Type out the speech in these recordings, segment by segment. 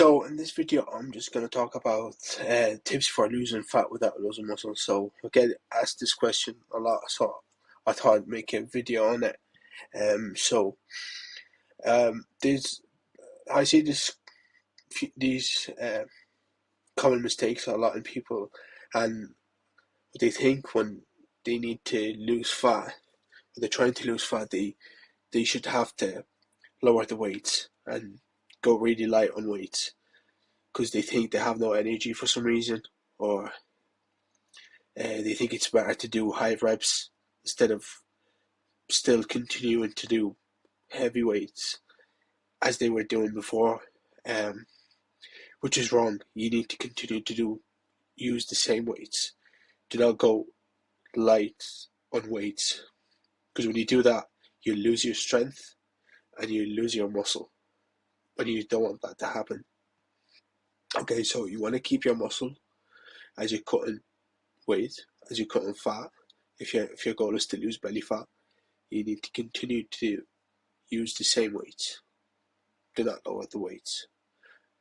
So in this video, I'm just going to talk about tips for losing fat without losing muscle. So I get asked this question a lot, so I thought I'd make a video on it. There's I see these common mistakes a lot in people, and they think when they need to lose fat, when they're trying to lose fat, they should have to lower the weights and go really light on weights because they think they have no energy for some reason, or they think it's better to do high reps instead of still continuing to do heavy weights as they were doing before, which is wrong. You need to continue to use the same weights. Do not go light on weights, because when you do that, you lose your strength and you lose your muscle, and you don't want that to happen. Okay, so you want to keep your muscle as you're cutting weight, as you're cutting fat. If your goal is to lose belly fat, you need to continue to use the same weights. Do not lower the weights.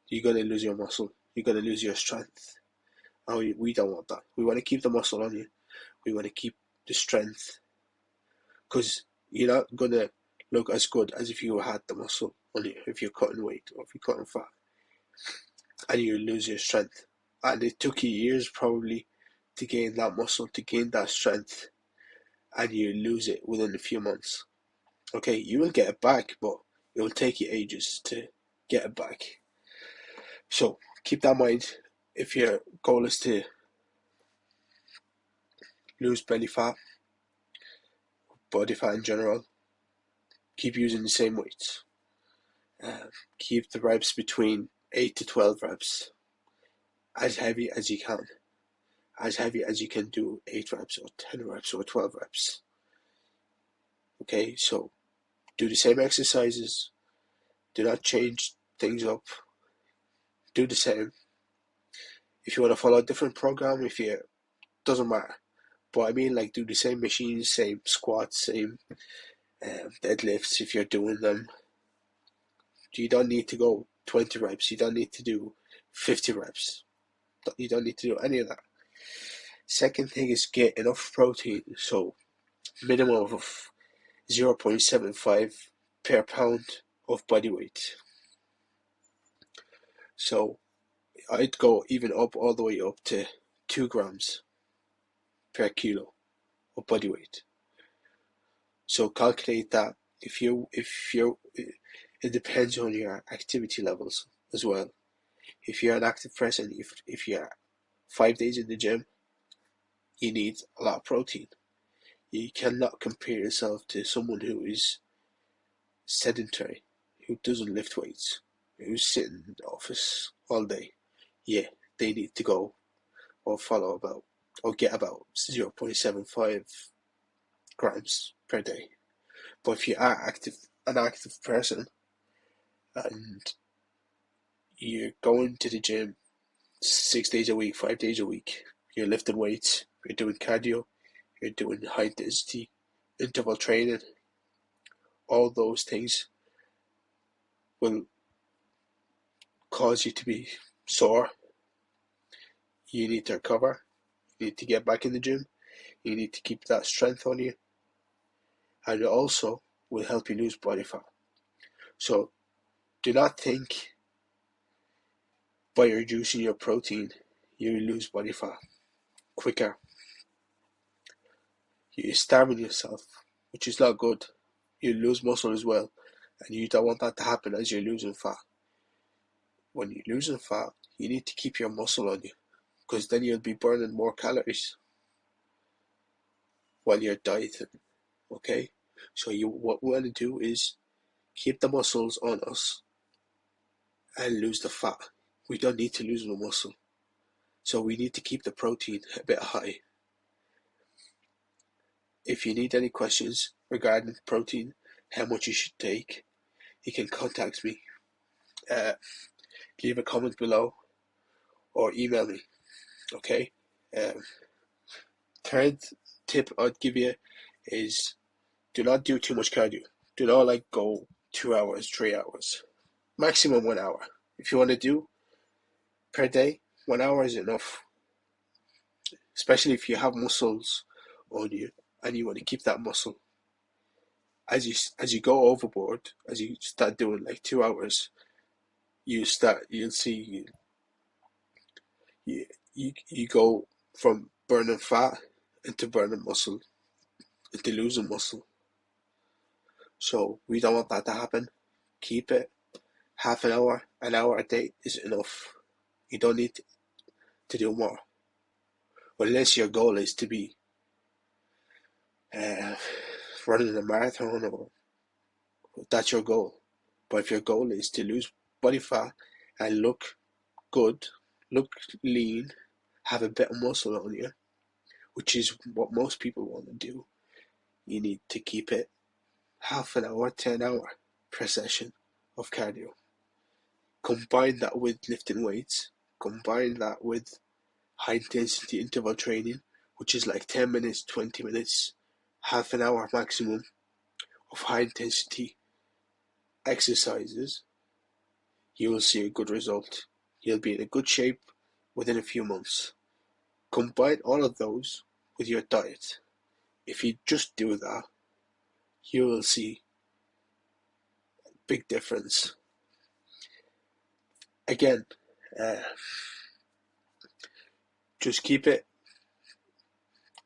You're going to lose your muscle. You're going to lose your strength. And we don't want that. We want to keep the muscle on you. We want to keep the strength, because you're not going to look as good as if you had the muscle on you, if you're cutting weight or if you're cutting fat, and you lose your strength. And it took you years probably to gain that muscle, to gain that strength, and you lose it within a few months. Okay, you will get it back, but it will take you ages to get it back. So keep that in mind. If your goal is to lose belly fat, body fat in general, keep using the same weights. Keep the reps between 8 to 12 reps, as heavy as you can. As heavy as you can do 8 reps or 10 reps or 12 reps. Okay, so do the same exercises. Do not change things up. Do the same. If you want to follow a different program, doesn't matter. But I mean, like, do the same machines, same squats, same deadlifts if you're doing them. You don't need to go 20 reps. You don't need to do 50 reps. You don't need to do any of that. Second thing is get enough protein. So minimum of 0.75 per pound of body weight. So I'd go even up all the way up to 2 grams per kilo of body weight. So calculate that. It depends on your activity levels as well. If you're an active person, if you're 5 days in the gym, you need a lot of protein. You cannot compare yourself to someone who is sedentary, who doesn't lift weights, who's sitting in the office all day. Yeah, they need to go or get about 0.75 grams per day. But if you are an active person, and you're going to the gym 6 days a week, 5 days a week, you're lifting weights, you're doing cardio, you're doing high intensity interval training, all those things will cause you to be sore. You need to recover. You need to get back in the gym. You need to keep that strength on you. And it also will help you lose body fat. So do not think by reducing your protein you will lose body fat quicker. You're starving yourself, which is not good. You lose muscle as well, and you don't want that to happen as you're losing fat. When you're losing fat, you need to keep your muscle on you, because then you'll be burning more calories while you're dieting. Okay, so what we want to do is keep the muscles on us and lose the fat. We don't need to lose the muscle, so we need to keep the protein a bit high. If you need any questions regarding protein, how much you should take, you can contact me. Leave a comment below or email me. Okay. Third tip I'd give you is do not do too much cardio. Do not go 2 hours, 3 hours, maximum 1 hour. If you want to do per day. 1 hour is enough, especially if you have muscles on you and you want to keep that muscle. As you go overboard, as you start doing like 2 hours, you'll see you go from burning fat into burning muscle, into losing muscle. So we don't want that to happen. Keep it. Half an hour a day is enough. You don't need to do more. Unless your goal is to be uh, running a marathon, or that's your goal. But if your goal is to lose body fat and look good, look lean, have a bit of muscle on you, which is what most people want to do, you need to keep it half an hour to an hour per session of cardio. Combine that with lifting weights, combine that with high intensity interval training, which is like 10 minutes, 20 minutes, half an hour maximum of high intensity exercises. You will see a good result. You'll be in a good shape within a few months. Combine all of those with your diet. If you just do that, you will see a big difference. Again, uh, just keep it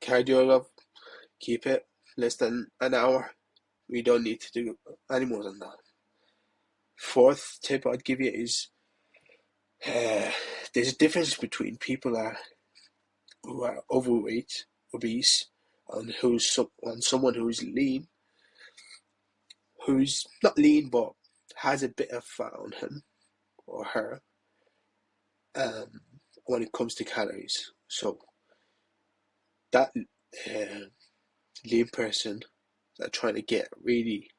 cardio love, keep it less than an hour. We don't need to do any more than that. Fourth tip I'd give you is there's a difference between people who are overweight, obese, and someone who's lean, who's not lean but has a bit of fat on him or her, um, when it comes to calories. So that lean person that are trying to get really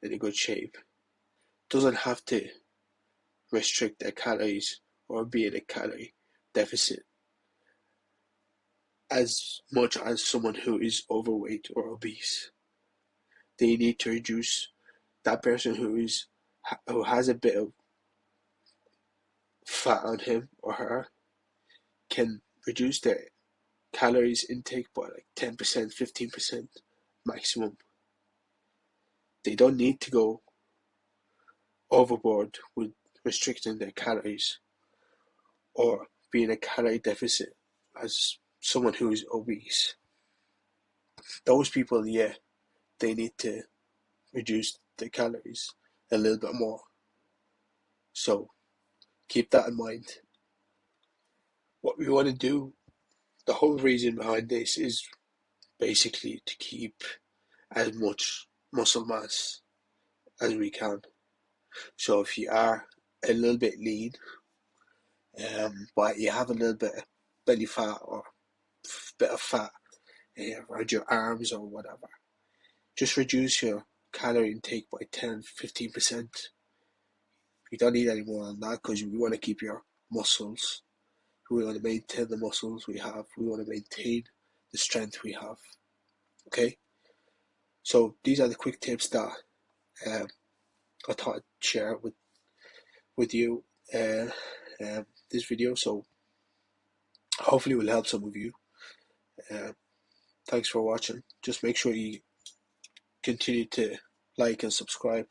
in a good shape doesn't have to restrict their calories or be in a calorie deficit as much as someone who is overweight or obese. They need to reduce. That person who has a bit of fat on him or her can reduce their calories intake by like 10%, 15% maximum. They don't need to go overboard with restricting their calories or be in a calorie deficit as someone who is obese. Those people, yeah, they need to reduce their calories a little bit more. So keep that in mind. What we want to do, the whole reason behind this is basically to keep as much muscle mass as we can. So if you are a little bit lean, but you have a little bit of belly fat or bit of fat around your arms or whatever, just reduce your calorie intake by 10-15%. You don't need any more than that because we want to keep your muscles. We want to maintain the muscles we have. We want to maintain the strength we have. Okay? So these are the quick tips that um, I thought I'd share with you this video. So hopefully it will help some of you. Thanks for watching. Just make sure you continue to like and subscribe.